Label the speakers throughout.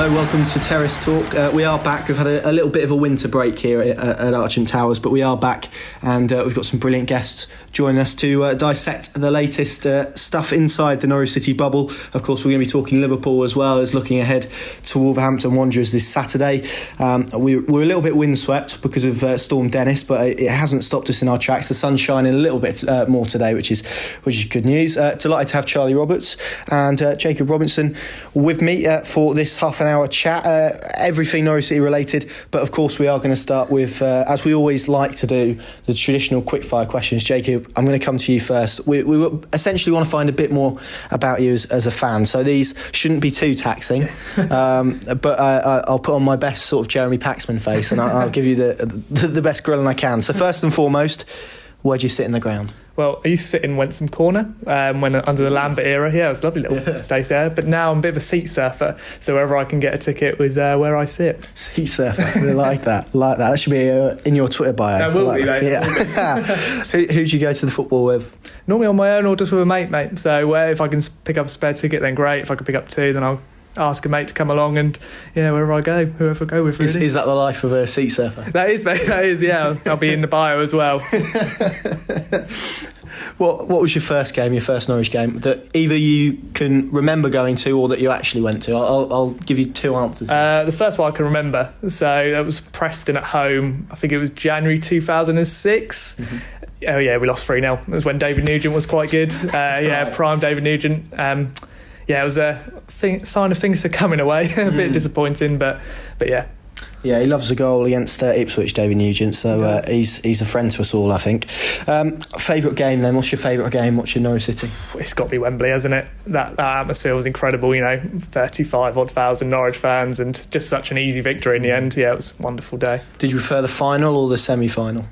Speaker 1: Hello, welcome to Terrace Talk. We are back. We've had a little bit of a winter break here at Archant Towers, but we are back, and we've got some brilliant guests joining us to dissect the latest stuff inside the Norwich City bubble. Of course, we're going to be talking Liverpool as well as looking ahead to Wolverhampton Wanderers this Saturday. We're a little bit windswept because of Storm Dennis, but it hasn't stopped us in our tracks. The sun's shining a little bit more today, which is good news. Delighted to have Charlie Roberts and Jacob Robinson with me for this half an hour chat, everything Norwich City related, but of course we are going to start with, as we always like to do, the traditional quickfire questions. Jacob, I'm going to come to you first. We essentially want to find a bit more about you as a fan, so these shouldn't be too taxing, but I'll put on my best sort of Jeremy Paxman face, and I'll give you the best grilling I can. So first and foremost, where do you sit in the ground?
Speaker 2: Well, I used to sit in Wentham Corner when under the Lambert era. Yeah, it was a lovely little space there. But now I'm a bit of a seat surfer, so wherever I can get a ticket was where I sit.
Speaker 1: Seat surfer, I like that. That should be in your Twitter bio.
Speaker 2: That will be, mate.
Speaker 1: Yeah. Who do you go to the football with?
Speaker 2: Normally on my own or just with a mate. So if I can pick up a spare ticket, then great. If I can pick up two, then I'll ask a mate to come along, and wherever I go, whoever I go with, really.
Speaker 1: Is that the life of a seat surfer?
Speaker 2: That is, mate. That is, yeah. I'll be in the bio as well.
Speaker 1: What was your first game, your first Norwich game, that either you can remember going to or that you actually went to? I'll give you two answers.
Speaker 2: The first one I can remember. So that was Preston at home. I think it was January 2006. Mm-hmm. Oh yeah, we lost 3-0. That was when David Nugent was quite good. Prime David Nugent. It was a sign of things are coming away. A bit disappointing, but yeah.
Speaker 1: Yeah, he loves a goal against Ipswich, David Nugent, so he's a friend to us all, I think. Favourite game then? What's your favourite game watching Norwich City?
Speaker 2: It's got to be Wembley, hasn't it? That atmosphere was incredible, 35,000 Norwich fans, and just such an easy victory in the end. Yeah, it was a wonderful day. Did
Speaker 1: you prefer the final or the semi-final?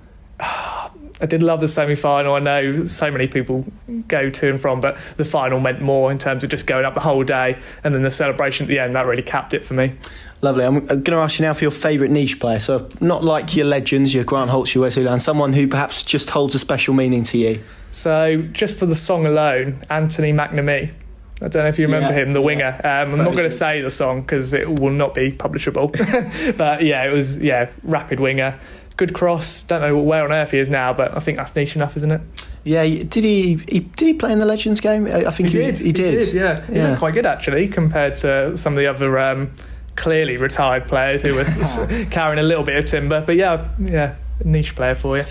Speaker 2: I did love the semi-final. I know so many people go to and from, but the final meant more in terms of just going up the whole day, and then the celebration at the end, that really capped it for me.
Speaker 1: Lovely. I'm going to ask you now for your favourite niche player. So not like your legends, your Grant Holtz, your Wesley Land, someone who perhaps just holds a special meaning to you.
Speaker 2: So just for the song alone, Anthony McNamee. I don't know if you remember him, the winger. I'm not going to say the song because it will not be publishable. But it was rapid winger. Good cross. Don't know where on earth he is now, but I think that's niche enough, isn't it? Yeah,
Speaker 1: did he play in the Legends game? I think he did.
Speaker 2: He did. He looked quite good actually compared to some of the other clearly retired players who were carrying a little bit of timber. But niche player for you.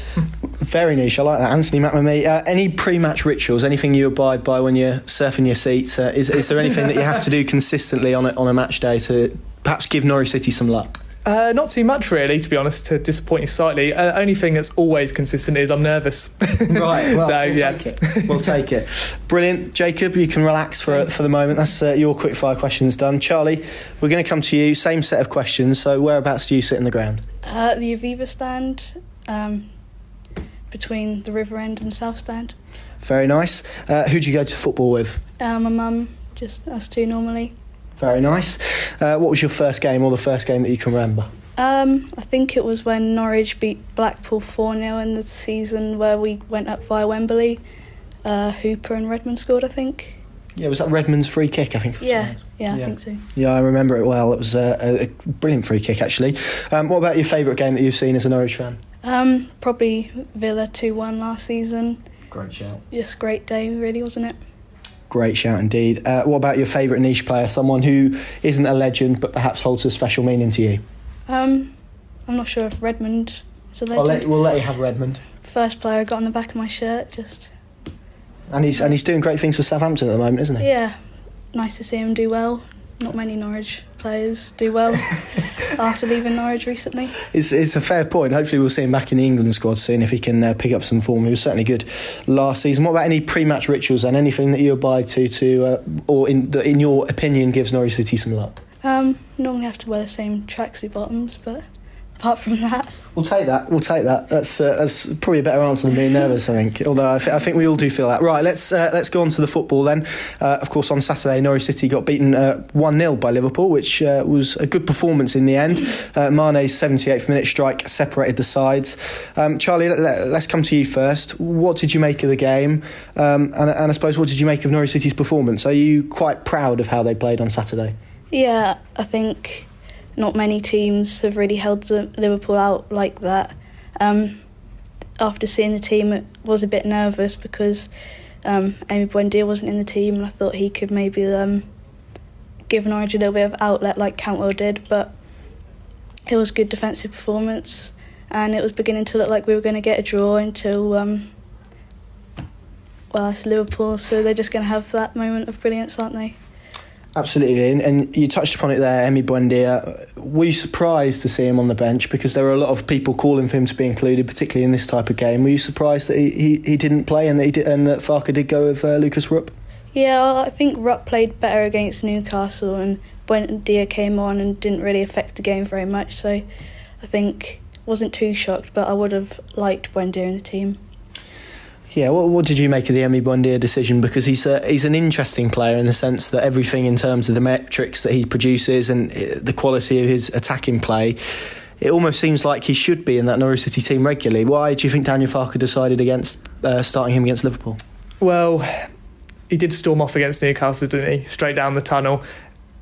Speaker 1: Very niche. I like that. Anthony McNamee. Any pre-match rituals? Anything you abide by when you're surfing your seats? Is there anything that you have to do consistently on a match day to perhaps give Norwich City some luck?
Speaker 2: Not too much, really, to be honest, to disappoint you slightly. Only thing that's always consistent is I'm nervous.
Speaker 1: Right, well, we'll take it. Brilliant. Jacob, you can relax for the moment. That's your quickfire questions done. Charlie, we're going to come to you. Same set of questions. So whereabouts do you sit in the ground?
Speaker 3: The Aviva stand, between the River End and South Stand.
Speaker 1: Very nice. Who do you go to football with?
Speaker 3: My mum, just us two normally.
Speaker 1: Very nice. What was your first game, or the first game that you can remember?
Speaker 3: I think it was when Norwich beat Blackpool 4-0 in the season where we went up via Wembley. Hooper and Redmond scored, I think.
Speaker 1: Yeah, was that Redmond's free kick, I think?
Speaker 3: Yeah, I think so.
Speaker 1: Yeah, I remember it well. It was a brilliant free kick, actually. What about your favourite game that you've seen as a Norwich fan?
Speaker 3: Probably Villa 2-1 last season.
Speaker 1: Great shout.
Speaker 3: Just a great day, really, wasn't it?
Speaker 1: Great shout indeed. What about your favourite niche player? Someone who isn't a legend but perhaps holds a special meaning to you?
Speaker 3: I'm not sure if Redmond is a legend.
Speaker 1: We'll let you have Redmond.
Speaker 3: First player I got on the back of my shirt, just.
Speaker 1: And he's doing great things for Southampton at the moment, isn't he?
Speaker 3: Yeah, nice to see him do well. Not many Norwich players do well after leaving Norwich recently.
Speaker 1: It's a fair point. Hopefully we'll see him back in the England squad soon if he can pick up some form. He was certainly good last season. What about any pre-match rituals and anything that you abide to or in your opinion gives Norwich City some luck?
Speaker 3: Normally have to wear the same tracksuit bottoms, but apart from that,
Speaker 1: we'll take that. That's probably a better answer than being nervous, I think. Although I think we all do feel that. Right, let's go on to the football then. Of course, on Saturday, Norwich City got beaten 1-0 by Liverpool, which was a good performance in the end. Mane's 78th minute strike separated the sides. Charlie, let's come to you first. What did you make of the game? And I suppose, what did you make of Norwich City's performance? Are you quite proud of how they played on Saturday?
Speaker 3: Yeah, I think not many teams have really held Liverpool out like that. After seeing the team, it was a bit nervous because Emi Buendia wasn't in the team, and I thought he could maybe give Norwich a little bit of outlet like Cantwell did, but it was a good defensive performance, and it was beginning to look like we were going to get a draw until it's Liverpool, so they're just going to have that moment of brilliance, aren't they?
Speaker 1: Absolutely, and you touched upon it there, Emi Buendia. Were you surprised to see him on the bench? Because there were a lot of people calling for him to be included, particularly in this type of game. Were you surprised that he didn't play and that Farke did go with Lucas Rupp?
Speaker 3: Yeah, I think Rupp played better against Newcastle, and Buendia came on and didn't really affect the game very much, so I think wasn't too shocked, but I would have liked Buendia in the team.
Speaker 1: Yeah, what did you make of the Emi Buendia decision? Because he's an interesting player in the sense that everything in terms of the metrics that he produces and the quality of his attacking play, it almost seems like he should be in that Norwich City team regularly. Why do you think Daniel Farke decided against starting him against Liverpool?
Speaker 2: Well, he did storm off against Newcastle, didn't he? Straight down the tunnel.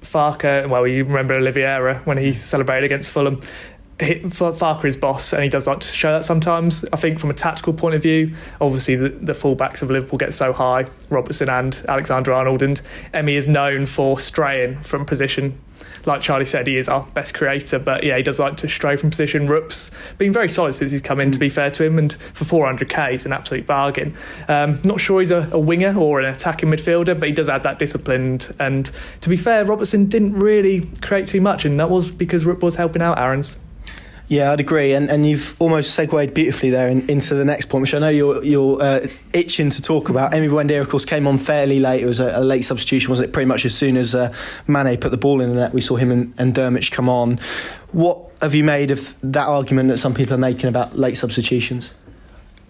Speaker 2: Farke, well, you remember Oliveira when he celebrated against Fulham. Farke is boss, and he does like to show that sometimes. I think from a tactical point of view, obviously the full-backs of Liverpool get so high, Robertson and Alexander-Arnold, and Emi is known for straying from position. Like Charlie said, he is our best creator, but yeah, he does like to stray from position. Rupp's been very solid since he's come in, to be fair to him, and for 400k it's an absolute bargain. Not sure he's a winger or an attacking midfielder, but he does add that discipline, and to be fair, Robertson didn't really create too much, and that was because Rupp was helping out Aarons.
Speaker 1: Yeah, I'd agree, and you've almost segued beautifully there into the next point, which I know you're itching to talk about. Emi Buendia, of course, came on fairly late. It was a late substitution, wasn't it? Pretty much as soon as Mane put the ball in the net, we saw him and Dermot come on. What have you made of that argument that some people are making about late substitutions?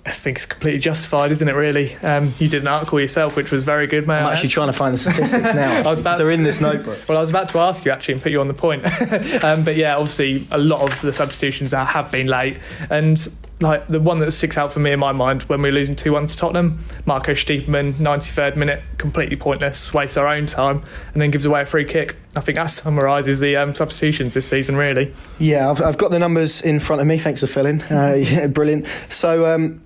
Speaker 2: I think it's completely justified, isn't it, really? You did an article yourself, which was very good, mate.
Speaker 1: I'm actually trying to find the statistics now. They're in this notebook.
Speaker 2: Well, I was about to ask you, actually, and put you on the point. But yeah, obviously, a lot of the substitutions have been late. And like the one that sticks out for me in my mind when we were losing 2-1 to Tottenham, Marco Stiepermann, 93rd minute, completely pointless, wastes our own time, and then gives away a free kick. I think that summarises the substitutions this season, really.
Speaker 1: Yeah, I've got the numbers in front of me. Thanks for filling. Yeah, brilliant. So...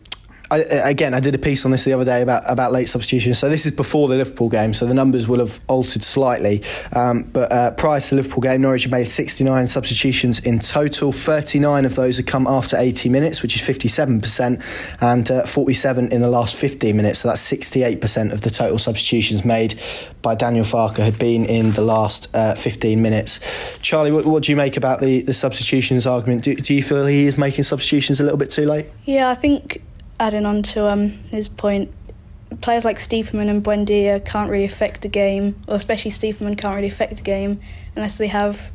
Speaker 1: I did a piece on this the other day about late substitutions. So this is before the Liverpool game, so the numbers will have altered slightly. But prior to the Liverpool game, Norwich had made 69 substitutions in total. 39 of those had come after 80 minutes, which is 57%, and 47 in the last 15 minutes. So that's 68% of the total substitutions made by Daniel Farke had been in the last 15 minutes. Charlie, what do you make about the substitutions argument? Do you feel he is making substitutions a little bit too late?
Speaker 3: Yeah, I think... Adding on to his point, players like Stiepermann and Buendia can't really affect the game, or especially Stiepermann can't really affect the game unless they have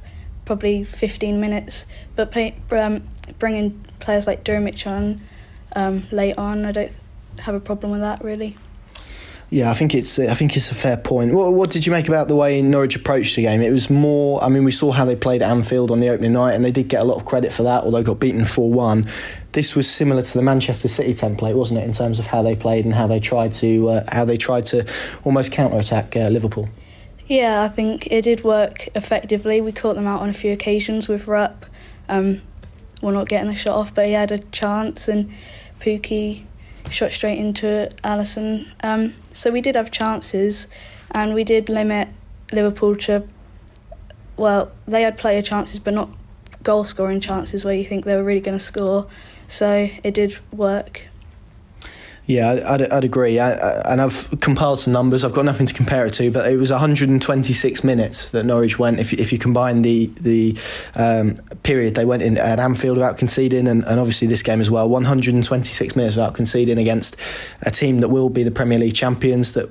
Speaker 3: probably 15 minutes. But bringing players like Dermot on late on, I don't have a problem with that, really.
Speaker 1: Yeah, I think it's a fair point. What did you make about the way Norwich approached the game? It was more... I mean, we saw how they played at Anfield on the opening night, and they did get a lot of credit for that, although got beaten 4-1. This was similar to the Manchester City template, wasn't it, in terms of how they played and how they tried to almost counter-attack Liverpool?
Speaker 3: Yeah, I think it did work effectively. We caught them out on a few occasions with Rupp. We're not getting the shot off, but he had a chance, and Pukki shot straight into Alisson. So we did have chances, and we did limit Liverpool to... Well, they had player chances, but not goal-scoring chances where you think they were really going to score. So it did work.
Speaker 1: Yeah, I'd agree. And I've compiled some numbers. I've got nothing to compare it to, but it was 126 minutes that Norwich went. If you combine the period they went in at Anfield without conceding, and obviously this game as well, 126 minutes without conceding against a team that will be the Premier League champions, that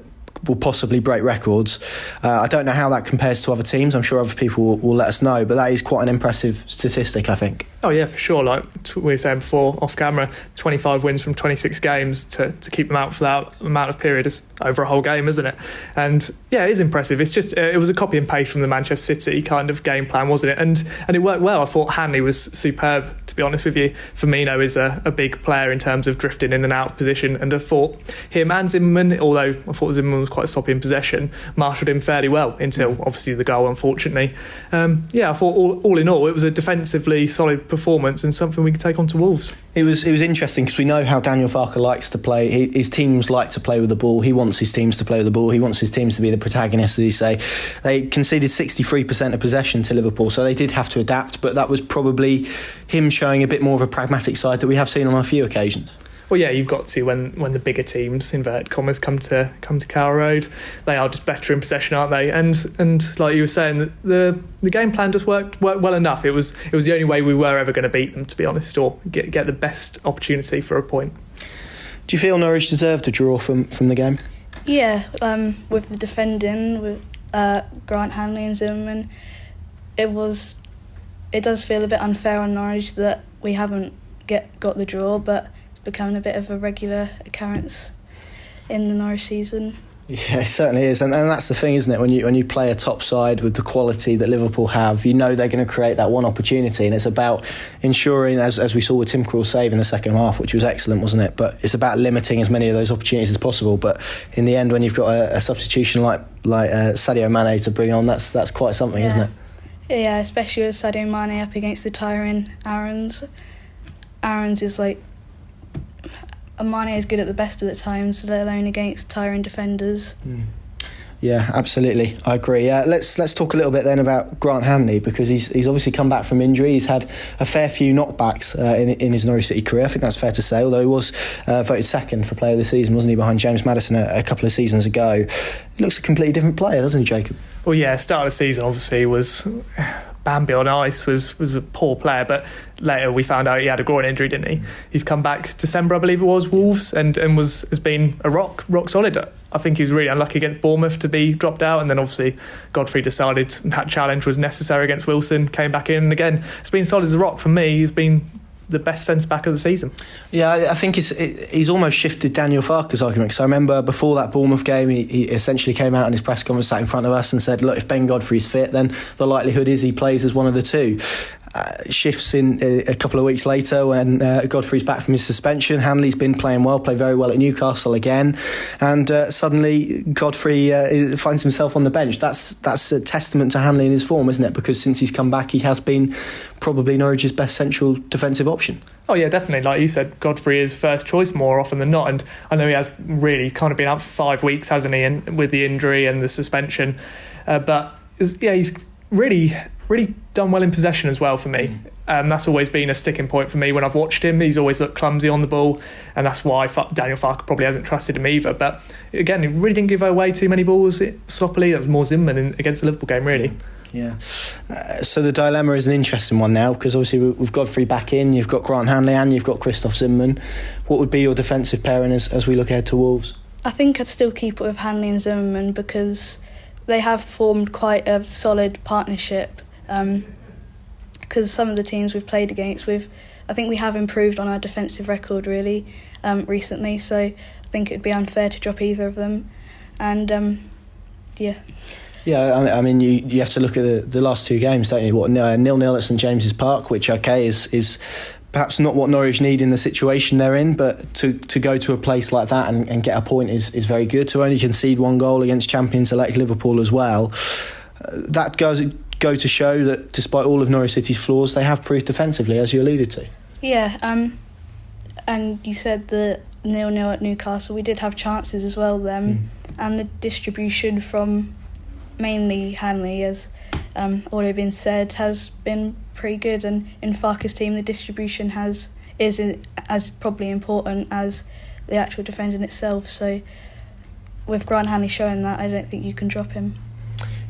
Speaker 1: will possibly break records. I don't know how that compares to other teams. I'm sure other people will let us know, but that is quite an impressive statistic, I think.
Speaker 2: Oh yeah, for sure. Like we were saying before off camera, 25 wins from 26 games to keep them out for that amount of period is over a whole game, isn't it? And yeah, it is impressive. It's just it was a copy and paste from the Manchester City kind of game plan, wasn't it? And it worked well. I thought Hanley was superb, to be honest with you. Firmino is a big player in terms of drifting in and out of position, and I thought him and Zimmerman, although I thought Zimmerman was quite sloppy in possession, marshalled him fairly well until obviously the goal, unfortunately. I thought all in all it was a defensively solid performance and something we could take on to Wolves.
Speaker 1: It was interesting because we know how Daniel Farke likes to play. His teams like to play with the ball. He wants his teams to play with the ball. He wants his teams to be the protagonists, as you say. They conceded 63% of possession to Liverpool, so they did have to adapt, but that was probably him showing a bit more of a pragmatic side that we have seen on a few occasions.
Speaker 2: Well, yeah, you've got to when the bigger teams, inverted commas, come to Carrow Road. They are just better in possession, aren't they? And like you were saying, the game plan just worked well enough. It was the only way we were ever going to beat them, to be honest, or get the best opportunity for a point.
Speaker 1: Do you feel Norwich deserved a draw from the game?
Speaker 3: Yeah, with the defending, with Grant Hanley and Zimmerman, it does feel a bit unfair on Norwich that we haven't got the draw, but becoming a bit of a regular occurrence in the Norwich season.
Speaker 1: Yeah, it certainly is, and that's the thing, isn't it? When you play a top side with the quality that Liverpool have, you know they're going to create that one opportunity, and it's about ensuring, as we saw with Tim Krul's save in the second half, which was excellent, wasn't it? But it's about limiting as many of those opportunities as possible. But in the end, when you've got a substitution like Sadio Mane to bring on, that's quite something, isn't it?
Speaker 3: Yeah, especially with Sadio Mane up against the tiring Aarons. Aarons is like, Mane is good at the best of the times, let alone against tiring defenders.
Speaker 1: Yeah, absolutely, I agree. Let's talk a little bit then about Grant Hanley, because he's obviously come back from injury. He's had a fair few knockbacks in his Norwich City career. I think that's fair to say, although he was voted second for player of the season, wasn't he, behind James Maddison a couple of seasons ago. He looks a completely different player, doesn't he, Jacob?
Speaker 2: Well, yeah, start of the season obviously was Bambi on ice, was a poor player, but later we found out he had a groin injury, didn't he? He's come back December, I believe it was, Wolves, and has been a rock solid. I think he was really unlucky against Bournemouth to be dropped out, and then obviously Godfrey decided that challenge was necessary against Wilson, came back in, and again it's been solid as a rock. For me, he's been the best centre-back of the season. Yeah,
Speaker 1: I think he's almost shifted Daniel Farke's argument, because I remember before that Bournemouth game he essentially came out in his press conference, sat in front of us and said, look, if Ben Godfrey's fit, then the likelihood is he plays as one of the two. Shifts in a couple of weeks later when Godfrey's back from his suspension. Hanley's been playing well, played very well at Newcastle again, and suddenly Godfrey finds himself on the bench. That's a testament to Hanley in his form, isn't it? Because since he's come back, he has been probably Norwich's best central defensive option.
Speaker 2: Oh yeah, definitely. Like you said, Godfrey is first choice more often than not, and I know he has really kind of been out for 5 weeks, hasn't he, and with the injury and the suspension, but he's really done well in possession as well for me. That's always been a sticking point for me when I've watched him. He's always looked clumsy on the ball, and that's why Daniel Farke probably hasn't trusted him either. But again, he really didn't give away too many balls sloppily. That was more Zimmerman against the Liverpool game, really.
Speaker 1: Yeah. So the dilemma is an interesting one now, because obviously we've got Godfrey back in, you've got Grant Hanley and you've got Christoph Zimmerman. What would be your defensive pairing as we look ahead to Wolves?
Speaker 3: I think I'd still keep it with Hanley and Zimmerman, because they have formed quite a solid partnership. Because some of the teams we've played against, I think we have improved on our defensive record really recently, so I think it would be unfair to drop either of them. And yeah.
Speaker 1: Yeah, I mean, you have to look at the last two games, don't you? 0-0 at St James's Park, which is perhaps not what Norwich need in the situation they're in, but to go to a place like that and get a point is very good. To only concede one goal against champions-elect Liverpool as well, that go to show that despite all of Norwich City's flaws, they have proved defensively, as you alluded to.
Speaker 3: Yeah, and you said the 0-0 at Newcastle, we did have chances as well then, and the distribution from mainly Hanley, as already been said, has been pretty good, and in Farke's team the distribution is as probably important as the actual defending itself, so with Grant Hanley showing that, I don't think you can drop him.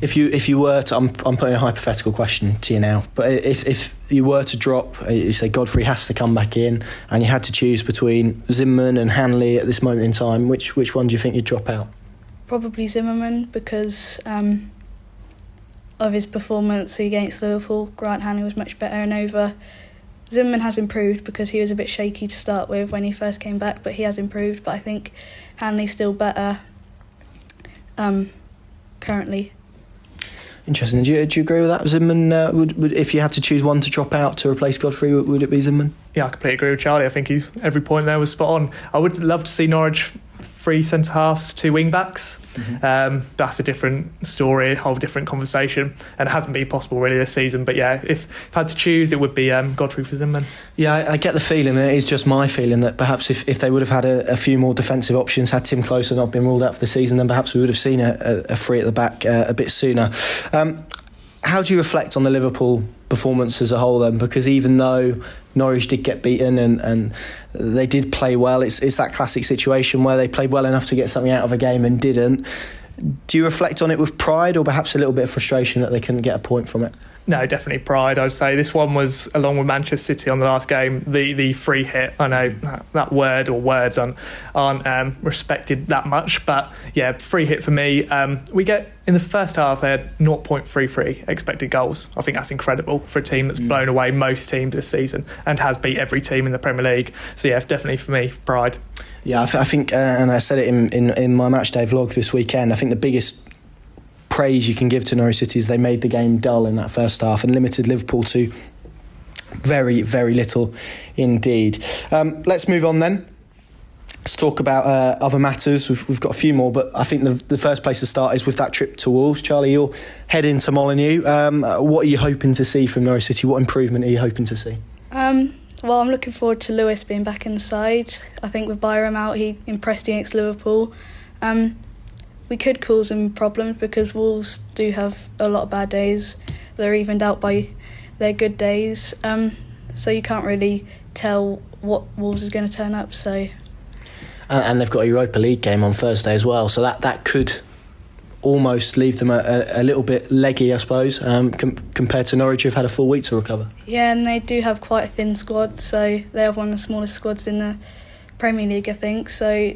Speaker 1: If you were to, I'm putting a hypothetical question to you now, but if you were to drop, you say Godfrey has to come back in, and you had to choose between Zimmerman and Hanley at this moment in time, which one do you think you'd drop out?
Speaker 3: Probably Zimmerman, because of his performance against Liverpool. Grant Hanley was much better, and over Zimmerman has improved because he was a bit shaky to start with when he first came back, but he has improved. But I think Hanley's still better currently.
Speaker 1: Interesting. Do you agree with that, Zimmerman? Would if you had to choose one to drop out to replace Godfrey, would it be Zimmerman?
Speaker 2: Yeah, I completely agree with Charlie. I think every point there was spot on. I would love to see Norwich 3 centre halves, 2 wing backs. That's a different story, a whole different conversation, and it hasn't been possible really this season. But yeah, if I had to choose, it would be Godfrey for Zimmerman. Yeah,
Speaker 1: I get the feeling, and it is just my feeling, that perhaps if they would have had a few more defensive options, had Tim Closer not been ruled out for the season, then perhaps we would have seen a free at the back a bit sooner. How do you reflect on the Liverpool performance as a whole then? Because even though Norwich did get beaten and they did play well, it's that classic situation where they played well enough to get something out of a game and didn't. Do you reflect on it with pride, or perhaps a little bit of frustration that they couldn't get a point from it?
Speaker 2: No, definitely pride. I'd say this one was, along with Manchester City on the last game, the free hit. I know that word or words aren't respected that much, but yeah, free hit for me. We get, in the first half, they had 0.33 expected goals. I think that's incredible for a team that's blown away most teams this season and has beat every team in the Premier League. So yeah, definitely for me, pride.
Speaker 1: Yeah, I think, and I said it in my matchday vlog this weekend, I think the biggest praise you can give to Norwich City is they made the game dull in that first half and limited Liverpool to very, very little indeed. Let's move on then. Let's talk about other matters. We've got a few more, but I think the first place to start is with that trip to Wolves. Charlie, you're heading to Molineux. What are you hoping to see from Norwich City? What improvement are you hoping to see?
Speaker 3: Well, I'm looking forward to Lewis being back in the side. I think with Byram out, he impressed against Liverpool. We could cause them problems because Wolves do have a lot of bad days. They're evened out by their good days. So you can't really tell what Wolves is going to turn up. So,
Speaker 1: and they've got a Europa League game on Thursday as well. So that could almost leave them a little bit leggy, I suppose, compared to Norwich, who've had a full week to recover.
Speaker 3: Yeah, and they do have quite a thin squad. So they have one of the smallest squads in the Premier League, I think. So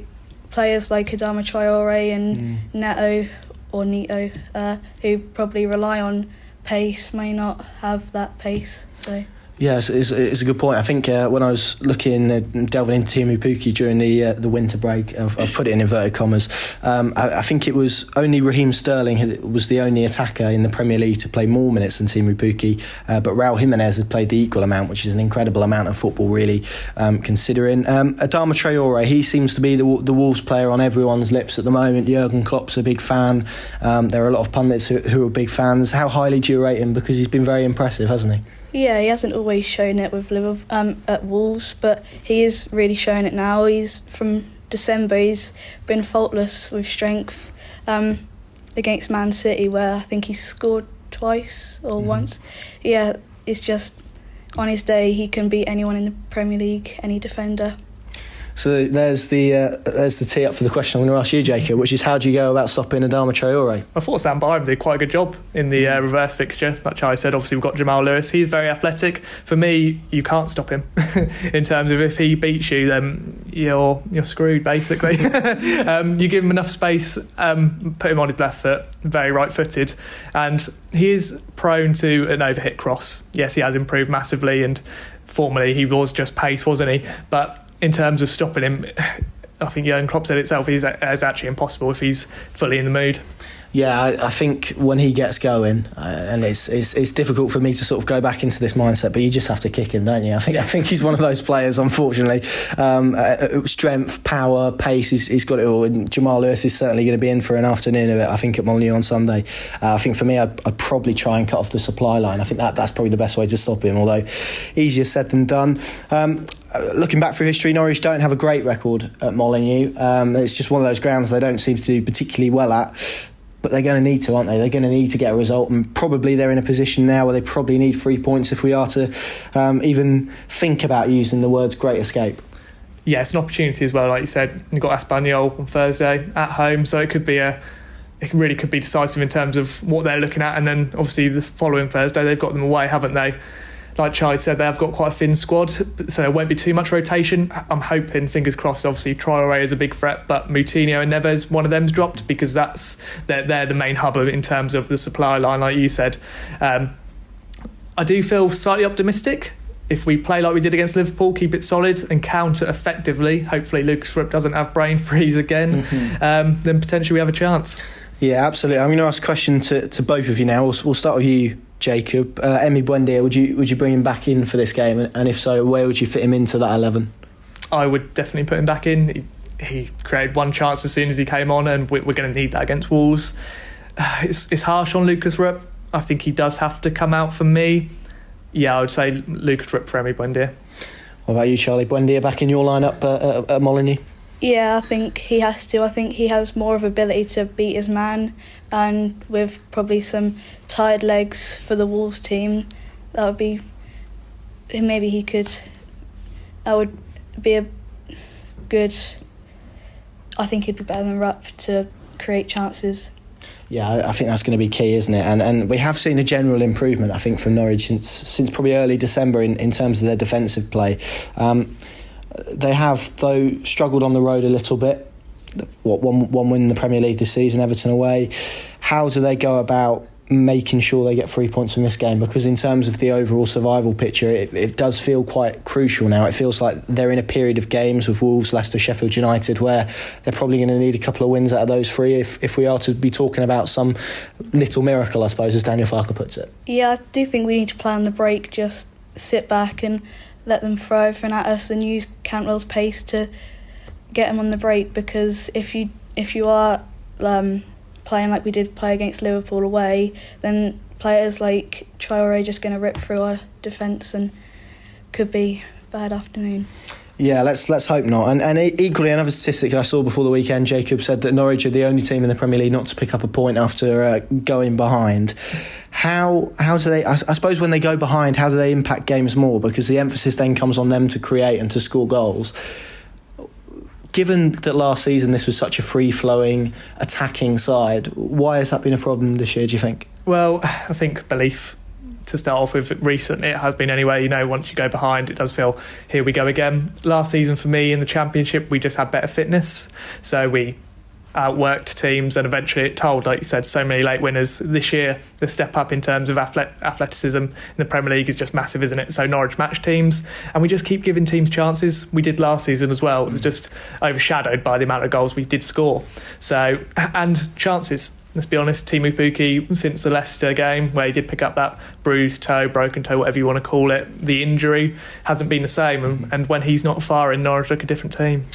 Speaker 3: players like Adama Traore and Neto, who probably rely on pace, may not have that pace. So
Speaker 1: yeah, it's a good point. I think when I was delving into Teemu Pukki during the winter break, I've put it in inverted commas, I think it was only Raheem Sterling who was the only attacker in the Premier League to play more minutes than Teemu Pukki, but Raul Jimenez had played the equal amount, which is an incredible amount of football, really, considering. Adama Traore, he seems to be the Wolves player on everyone's lips at the moment. Jurgen Klopp's a big fan. There are a lot of pundits who are big fans. How highly do you rate him? Because he's been very impressive, hasn't he?
Speaker 3: Yeah, he hasn't always shown it with Liverpool at Wolves, but he is really showing it now. He's from December. He's been faultless with strength against Man City, where I think he scored twice or once. Yeah, it's just on his day he can beat anyone in the Premier League, any defender.
Speaker 1: So there's the tee up for the question I'm going to ask you, Jacob, which is how do you go about stopping Adama Traore?
Speaker 2: I thought Sam Byram did quite a good job in the reverse fixture. Like Charlie said, obviously we've got Jamal Lewis. He's very athletic. For me, you can't stop him in terms of if he beats you, then you're screwed, basically. You give him enough space, put him on his left foot, very right-footed, and he is prone to an overhit cross. Yes, he has improved massively, and formerly he was just pace, wasn't he? But in terms of stopping him, I think Jurgen Klopp said itself, it's actually impossible if he's fully in the mood.
Speaker 1: Yeah, I think when he gets going, and it's difficult for me to sort of go back into this mindset, but you just have to kick him, don't you? I think he's one of those players, unfortunately. Strength, power, pace, he's got it all. And Jamal Lewis is certainly going to be in for an afternoon of it, I think, at Molineux on Sunday. I think for me, I'd probably try and cut off the supply line. I think that's probably the best way to stop him, although easier said than done. Looking back through history, Norwich don't have a great record at Molineux. It's just one of those grounds they don't seem to do particularly well at. But they're going to need to, aren't they? They're going to need to get a result, and probably they're in a position now where they probably need 3 points if we are to even think about using the words great escape.
Speaker 2: Yeah, it's an opportunity as well, like you said. You've got Espanyol on Thursday at home, so it really could be decisive in terms of what they're looking at, and then obviously the following Thursday they've got them away, haven't they? Like Charlie said, they've got quite a thin squad, so there won't be too much rotation. I'm hoping, fingers crossed, obviously Traore is a big threat, but Moutinho and Neves, one of them's dropped, because they're the main hub in terms of the supply line, like you said. I do feel slightly optimistic if we play like we did against Liverpool, keep it solid and counter effectively, hopefully Lucas Rupp doesn't have brain freeze again, then potentially we have a chance.
Speaker 1: Yeah, absolutely. I'm going to ask a question to both of you now. We'll start with you, Jacob. Emi Buendia, would you bring him back in for this game? And if so, where would you fit him into that 11?
Speaker 2: I would definitely put him back in. He created one chance as soon as he came on, and we're going to need that against Wolves. It's harsh on Lucas Rupp. I think he does have to come out for me. Yeah, I would say Lucas Rupp for Emi Buendia.
Speaker 1: What about you, Charlie? Buendia back in your lineup at Molineux?
Speaker 3: Yeah, I think he has to. I think he has more of ability to beat his man, and with probably some tired legs for the Wolves team, that would be... Maybe he could... That would be a good... I think he'd be better than Rupp to create chances.
Speaker 1: Yeah, I think that's going to be key, isn't it? And we have seen a general improvement, I think, from Norwich since probably early December in terms of their defensive play. They have, though, struggled on the road a little bit. One win in the Premier League this season, Everton away. How do they go about making sure they get 3 points from this game? Because in terms of the overall survival picture, it does feel quite crucial now. It feels like they're in a period of games with Wolves, Leicester, Sheffield United, where they're probably going to need a couple of wins out of those three if we are to be talking about some little miracle, I suppose, as Daniel Farker puts it.
Speaker 3: Yeah, I do think we need to play on the break, just sit back and let them throw everything at us and use Cantwell's pace to get them on the break, because if you are playing like we did play against Liverpool away, then players like Traoré just going to rip through our defence and could be a bad afternoon.
Speaker 1: Yeah, let's hope not. And equally, another statistic I saw before the weekend, Jacob said that Norwich are the only team in the Premier League not to pick up a point after going behind. How do they, I suppose when they go behind, how do they impact games more? Because the emphasis then comes on them to create and to score goals. Given that last season this was such a free-flowing, attacking side, why has that been a problem this year, do you think?
Speaker 2: Well, I think belief, to start off with. Recently it has been anyway. Once you go behind, it does feel, here we go again. Last season for me in the Championship, we just had better fitness. So we outworked teams, and eventually it told, like you said, so many late winners. This year, the step up in terms of athleticism in the Premier League is just massive, isn't it? So Norwich match teams, and we just keep giving teams chances. We did last season as well. It was just overshadowed by the amount of goals we did score. So, and chances. Let's be honest, Teemu Pukki, since the Leicester game, where he did pick up that bruised toe, broken toe, whatever you want to call it, the injury hasn't been the same. And when he's not firing, Norwich look a different team.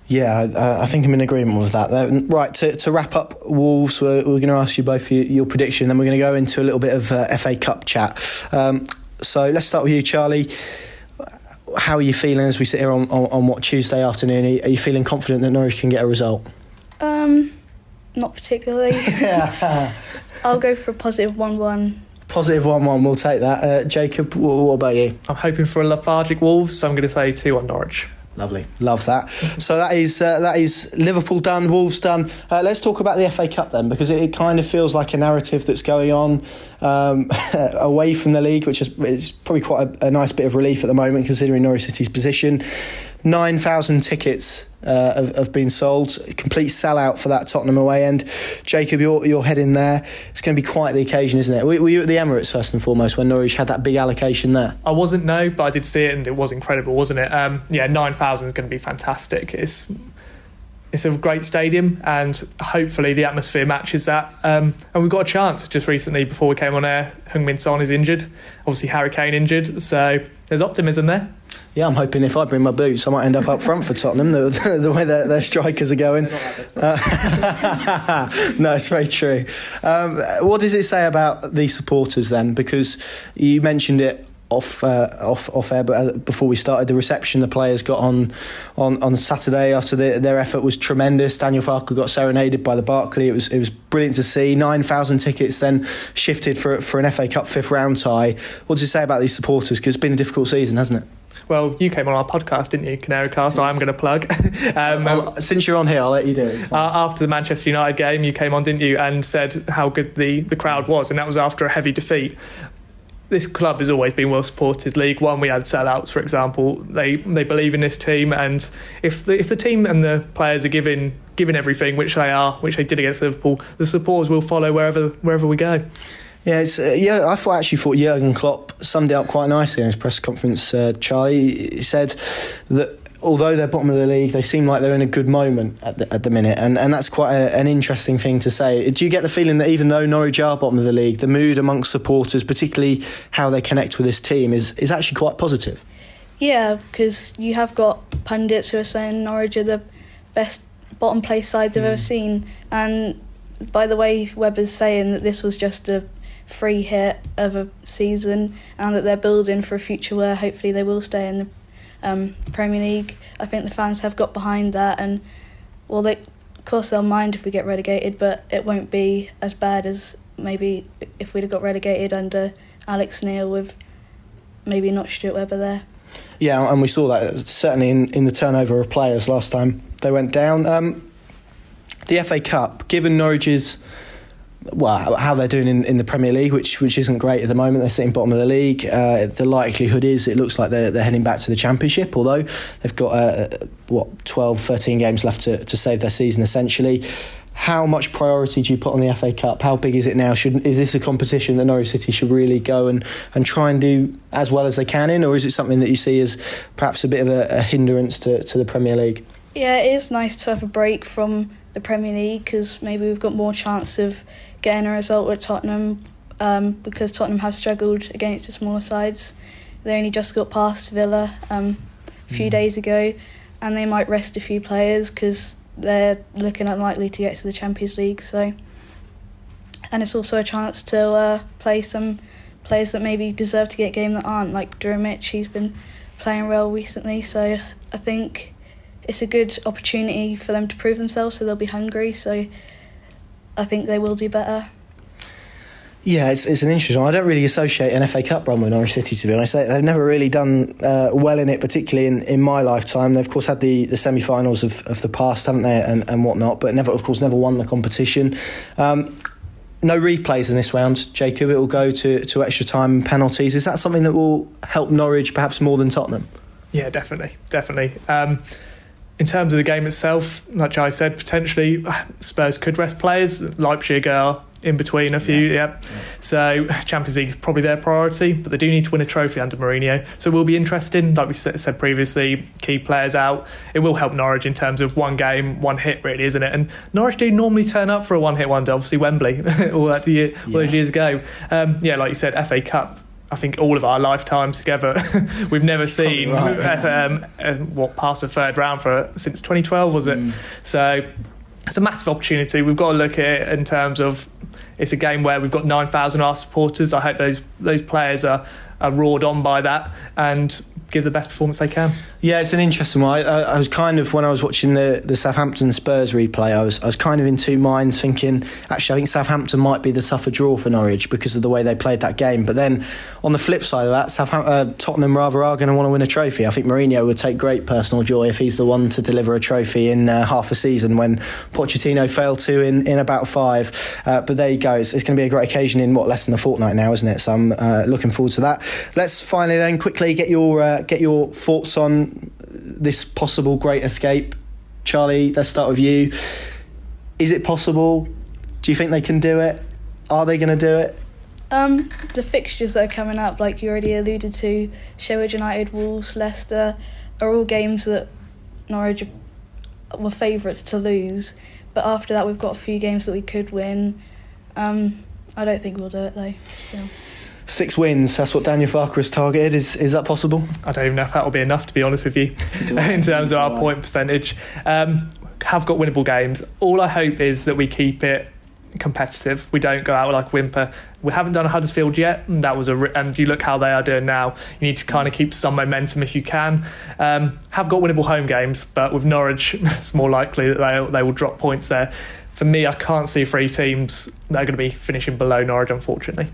Speaker 1: Yeah, I think I'm in agreement with that. Right, to wrap up Wolves, we're going to ask you both your prediction, then we're going to go into a little bit of FA Cup chat. So let's start with you, Charlie. How are you feeling as we sit here on what, Tuesday afternoon? Are you feeling confident that Norwich can get a result?
Speaker 3: Not particularly. I'll go for a positive 1-1. Positive
Speaker 1: 1-1, we'll take that. Jacob, what about you?
Speaker 2: I'm hoping for a lethargic Wolves, so I'm going to say 2-1 Norwich.
Speaker 1: Lovely, love that. So that is Liverpool done, Wolves done. Let's talk about the FA Cup then, because it kind of feels like a narrative that's going on away from the league, which is probably quite a nice bit of relief at the moment, considering Norwich City's position. 9,000 tickets have been sold. Complete sellout for that Tottenham away end. Jacob, you're heading there. It's going to be quite the occasion, isn't it? Were you at the Emirates first and foremost when Norwich had that big allocation there?
Speaker 2: I wasn't, no, but I did see it and it was incredible, wasn't it? 9,000 is going to be fantastic. It's a great stadium, and hopefully the atmosphere matches that. And we've got a chance. Just recently, before we came on air, Heung-min Son is injured. Obviously, Harry Kane injured. So there's optimism there.
Speaker 1: Yeah, I'm hoping if I bring my boots, I might end up front for Tottenham, the way their strikers are going. No, it's very true. What does it say about these supporters then? Because you mentioned it off air, but before we started, the reception the players got on Saturday after their effort was tremendous. Daniel Farker got serenaded by the Barclay. It was brilliant to see. 9,000 tickets then shifted for an FA Cup fifth round tie. What does it say about these supporters? Because it's been a difficult season, hasn't it?
Speaker 2: Well, you came on our podcast, didn't you, Canary Cast? So I'm going to plug.
Speaker 1: Since you're on here, I'll let you do it.
Speaker 2: After the Manchester United game, you came on, didn't you, and said how good the crowd was, and that was after a heavy defeat. This club has always been well supported. League One, we had sellouts, for example. They believe in this team, and if the team and the players are giving everything, which they did against Liverpool, the supporters will follow wherever we go.
Speaker 1: Yeah, I thought Jurgen Klopp summed it up quite nicely in his press conference. Charlie, he said that although they're bottom of the league, they seem like they're in a good moment at the minute, and that's quite an interesting thing to say. Do you get the feeling that even though Norwich are bottom of the league, the mood amongst supporters, particularly how they connect with this team, is actually quite positive?
Speaker 3: Yeah, because you have got pundits who are saying Norwich are the best bottom place sides I've ever seen, and by the way Webber's saying that this was just a free hit of a season and that they're building for a future where hopefully they will stay in the Premier League. I think the fans have got behind that, and of course they'll mind if we get relegated, but it won't be as bad as maybe if we'd have got relegated under Alex Neil with maybe not Stuart Webber there.
Speaker 1: Yeah, and we saw that certainly in the turnover of players last time they went down. The FA Cup, given Norwich's how they're doing in the Premier League, which isn't great at the moment. They're sitting bottom of the league. The likelihood is it looks like they're heading back to the Championship, although they've got 12, 13 games left to save their season essentially. How much priority do you put on the FA Cup? How big is it now? Is this a competition that Norwich City should really go and try and do as well as they can in, or is it something that you see as perhaps a bit of a hindrance to the Premier League?
Speaker 3: Yeah, it is nice to have a break from the Premier League because maybe we've got more chance of getting a result with Tottenham because Tottenham have struggled against the smaller sides. They only just got past Villa a few days ago, and they might rest a few players because they're looking unlikely to get to the Champions League. So, and it's also a chance to play some players that maybe deserve to get a game that aren't, like Duramic. He's been playing well recently, so I think it's a good opportunity for them to prove themselves, so they'll be hungry. So I think they will do better.
Speaker 1: Yeah, it's an interesting one. I don't really associate an FA Cup run with Norwich City, to be honest. They've never really done well in it, particularly in my lifetime. They've, of course, had the semi-finals of the past, haven't they, and whatnot, but never won the competition. No replays in this round, Jacob. It will go to extra time and penalties. Is that something that will help Norwich perhaps more than Tottenham?
Speaker 2: Yeah, definitely. In terms of the game itself, like I said, potentially Spurs could rest players. Leipzig are in between a few, yeah. So Champions League is probably their priority, but they do need to win a trophy under Mourinho. So it will be interesting. Like we said previously, key players out. It will help Norwich in terms of one game, one hit, really, isn't it? And Norwich do normally turn up for a one-hit wonder. Obviously, Wembley, all those years ago. Like you said, FA Cup. I think all of our lifetimes together, we've never seen past the third round since 2012, was it? So it's a massive opportunity. We've got to look at it in terms of it's a game where we've got 9,000 of our supporters. I hope those players are roared on by that and give the best performance they can.
Speaker 1: Yeah, it's an interesting one. I was kind of, when I was watching the Southampton Spurs replay, I was kind of in two minds thinking, actually, I think Southampton might be the tougher draw for Norwich because of the way they played that game. But then on the flip side of that, Tottenham rather are going to want to win a trophy. I think Mourinho would take great personal joy if he's the one to deliver a trophy in half a season when Pochettino failed to in about 5. But there you go. It's going to be a great occasion in less than a fortnight now, isn't it? So I'm looking forward to that. Let's finally then quickly get your thoughts on this possible great escape. Charlie, let's start with you. Is it possible? Do you think they can do it? Are they going to do it?
Speaker 3: The fixtures that are coming up, like you already alluded to, Sheffield United, Wolves, Leicester, are all games that Norwich were favourites to lose. But after that, we've got a few games that we could win. I don't think we'll do it though, still.
Speaker 1: 6 wins, that's what Daniel Farker has targeted. Is that possible?
Speaker 2: I don't even know if that will be enough, to be honest with you, in terms of our point percentage. Have got winnable games. All I hope is that we keep it competitive. We don't go out like whimper. We haven't done a Huddersfield yet, and that was and you look how they are doing now. You need to kind of keep some momentum if you can. Have got winnable home games, but with Norwich, it's more likely that they will drop points there. For me, I can't see 3 teams that are going to be finishing below Norwich, unfortunately.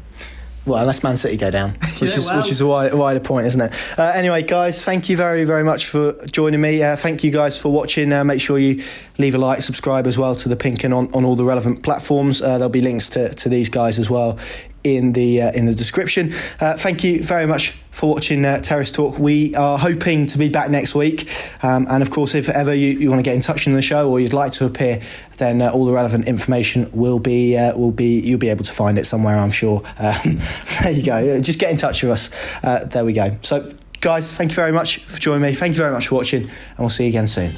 Speaker 1: Well, unless Man City go down, which is a wider point, isn't it? Anyway, guys, thank you very, very much for joining me. Thank you guys for watching. Make sure you leave a like, subscribe as well to the PinkUn on all the relevant platforms. There'll be links to these guys as well in the description. Thank you very much for watching Terrace Talk. We are hoping to be back next week, and of course, if ever you want to get in touch in the show or you'd like to appear, then all the relevant information will be you'll be able to find it somewhere, I'm sure. There you go. Just get in touch with us. There we go. So, guys, thank you very much for joining me. Thank you very much for watching, and we'll see you again soon.